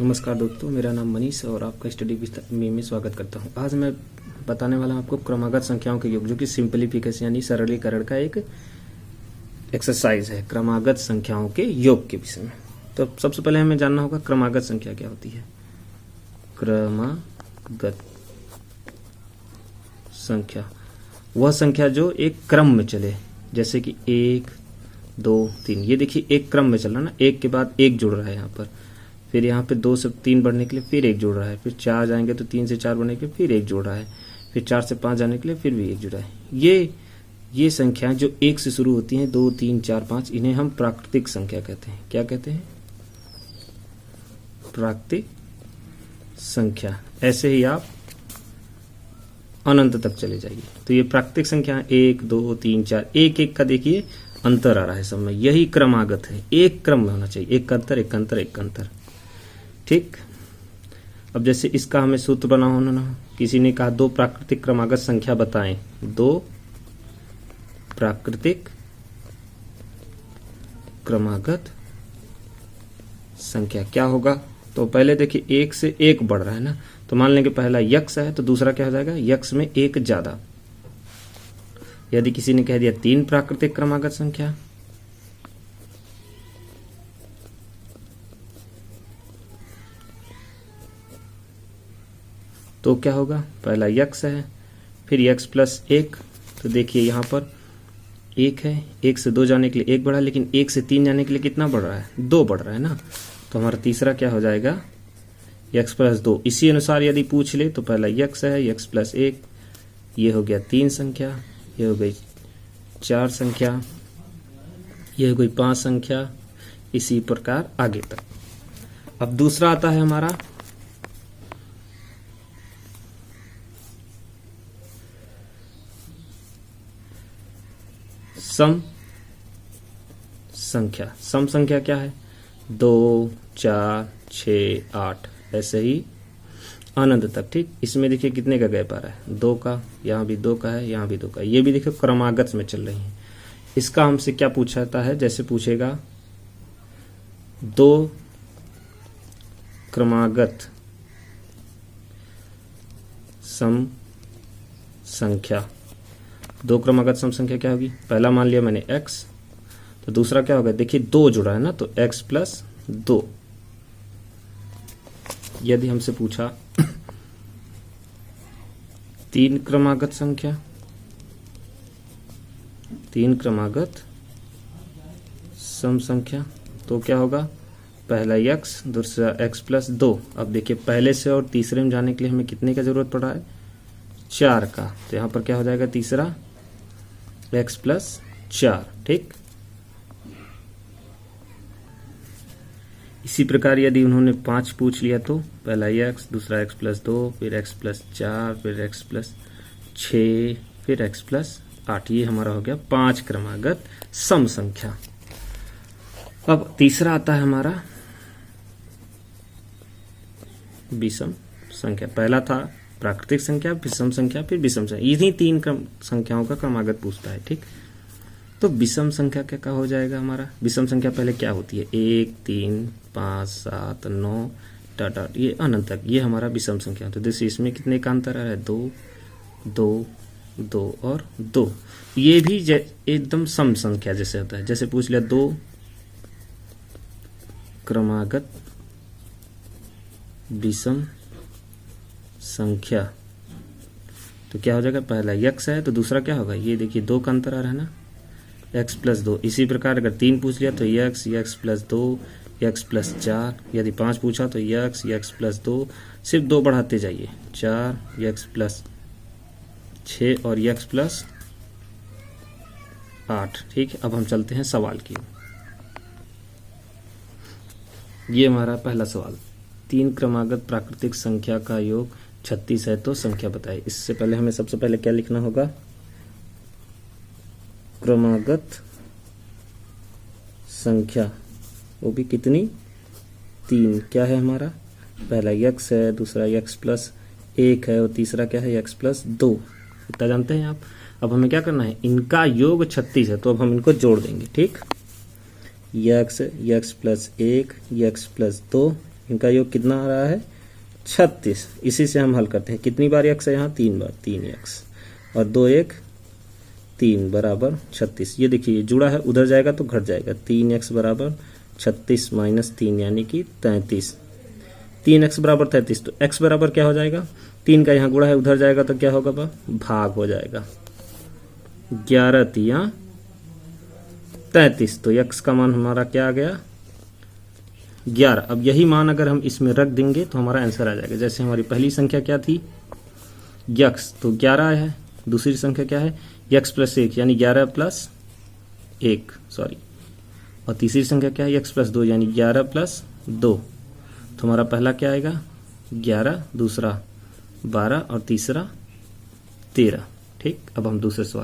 नमस्कार दोस्तों, मेरा नाम मनीष और आपका स्टडी में स्वागत करता हूं। आज मैं बताने वाला हूं आपको क्रमागत संख्याओं के योग, जो कि सिंपलीफिकेशन यानी सरलीकरण का एक एक्सरसाइज है क्रमागत संख्याओं के योग के विषय में। तो सबसे पहले हमें जानना होगा क्रमागत संख्या क्या होती है। क्रमागत संख्या वह संख्या जो एक क्रम में चले, जैसे कि 1 2 3। ये देखिए एक क्रम में चल रहा है ना, एक के बाद एक जुड़ रहा है यहाँ पर, फिर यहाँ पे 2 से 3 बढ़ने के लिए फिर एक जुड़ रहा है, फिर 4 जाएंगे तो 3 से 4 बढ़ने के लिए फिर एक जुड़ रहा है, फिर 4 से 5 जाने के लिए फिर भी एक जुड़ा है। ये संख्याएं जो 1 से शुरू होती हैं, 2 3 4 5, इन्हें हम प्राकृतिक संख्या कहते हैं। क्या कहते हैं? प्राकृतिक संख्या। ऐसे ही आप अनंत तक चले जाइए तो ये प्राकृतिक संख्या 1 2 3 4, एक एक का देखिए अंतर आ रहा है सब में। यही क्रमागत है, एक क्रम में होना चाहिए, एक अंतर एक अंतर एक अंतर। ठीक। अब जैसे इसका हमें सूत्र बना होना ना, किसी ने कहा 2 प्राकृतिक क्रमागत संख्या बताएं। 2 प्राकृतिक क्रमागत संख्या क्या होगा? तो पहले देखिए 1 से 1 बढ़ रहा है ना, तो मान लेंगे पहला यक्स है तो दूसरा क्या हो जाएगा? यक्स में 1 ज्यादा। यदि किसी ने कह दिया 3 प्राकृतिक क्रमागत संख्या, तो क्या होगा? पहला यक्स है, फिर यक्स प्लस 1। तो देखिए यहां पर 1 है, 1 से 2 जाने के लिए 1 बढ़ा, लेकिन 1 से 3 जाने के लिए कितना बढ़ रहा है? 2 बढ़ रहा है ना। तो हमारा तीसरा क्या हो जाएगा? X plus 2। इसी अनुसार यदि पूछ ले तो पहला यक्स है, यक्स प्लस 1, ये हो गया 3 संख्या, ये हो गई 4 संख्या, ये हो गई 5 संख्या, इसी प्रकार आगे तक। अब दूसरा आता है हमारा सम संख्या। सम संख्या क्या है? 2 4 6 8, ऐसे ही अनंत तक। ठीक। इसमें देखिए कितने का गैप आ रहा है? 2 का, यहाँ भी 2 का है, यहाँ भी 2 का। ये भी देखिए क्रमागत में चल रही है। इसका हमसे क्या पूछाता है? जैसे पूछेगा 2 क्रमागत सम संख्या। 2 क्रमागत सम संख्या क्या होगी? पहला मान लिया मैंने x, तो दूसरा क्या होगा? देखिए 2 जुड़ा है ना, तो x प्लस 2। यदि हमसे पूछा 3 क्रमागत संख्या, 3 क्रमागत सम संख्या, तो क्या होगा? पहला x, दूसरा x प्लस 2। अब देखिए पहले से और तीसरे में जाने के लिए हमें कितने का जरूरत पड़ रहा है? 4 का। तो यहां पर क्या हो जाएगा? तीसरा x प्लस 4। ठीक। इसी प्रकार यदि उन्होंने 5 पूछ लिया तो पहला x, दूसरा x प्लस 2, फिर x प्लस 4, फिर x प्लस 6, फिर x प्लस 8। ये हमारा हो गया 5 क्रमागत सम संख्या। अब तीसरा आता है हमारा विषम संख्या। पहला था प्राकृतिक संख्या, फिर सम संख्या, फिर विषम संख्या। इन्हीं 3 संख्याओं का क्रमागत पूछता है। ठीक। तो विषम संख्या क्या हो जाएगा हमारा? विषम संख्या पहले क्या होती है? 1 3 5 7 9 टाटा, ये अनंत तक। ये हमारा विषम संख्या। तो जैसे इसमें कितने का अंतर आ रहा है? 2 2 2 और 2। ये भी एकदम सम संख्या जैसे होता है। जैसे पूछ लिया 2 क्रमागत विषम संख्या, तो क्या हो जाएगा? पहला यक्स है तो दूसरा क्या होगा? ये देखिए 2 का अंतर आ रहा है ना, x प्लस 2। इसी प्रकार अगर 3 पूछ लिया तो यक्स प्लस 2, यक्स प्लस 4। यदि 5 पूछा तो यक्स प्लस 2, सिर्फ 2 बढ़ाते जाइए, 4, यक्स प्लस 6 और यक्स प्लस 8। ठीक है। अब हम चलते हैं सवाल की। ये हमारा पहला सवाल, 3 क्रमागत प्राकृतिक संख्या का योग 36 है तो संख्या बताइए। इससे पहले हमें सबसे पहले क्या लिखना होगा? क्रमागत संख्या, वो भी कितनी? 3। क्या है हमारा? पहला यक्स है, दूसरा यक्स प्लस 1 है और तीसरा क्या है? X plus 2। इतना जानते हैं आप। अब हमें क्या करना है? इनका योग 36 है तो अब हम इनको जोड़ देंगे। ठीक। यक्स प्लस 1, यक्स प्लस 2, इनका योग कितना आ रहा है 36। इसी से हम हल करते हैं। कितनी बार x है यहाँ 3 बार, 3x और 2 1 3 बराबर 36। ये देखिए ये जुड़ा है, उधर जाएगा तो घट जाएगा। 3x बराबर 36 माइनस 3 यानी कि 33। 3x बराबर 33 तो x बराबर क्या हो जाएगा, 3 का यहाँ गुणा है उधर जाएगा तो क्या होगा, भाग हो जाएगा। 11 तिया 33 तो x का मान हमारा क्या आ गया 11। अब यही मान अगर हम इसमें रख देंगे तो हमारा आंसर आ जाएगा। जैसे हमारी पहली संख्या क्या थी x तो 11 है, दूसरी संख्या क्या है x प्लस 1 यानी 11 प्लस 1 सॉरी, और तीसरी संख्या क्या है x प्लस 2 यानी 11 प्लस 2। तो हमारा पहला क्या आएगा 11, दूसरा 12 और तीसरा 13। ठीक, अब हम दूसरे सवाल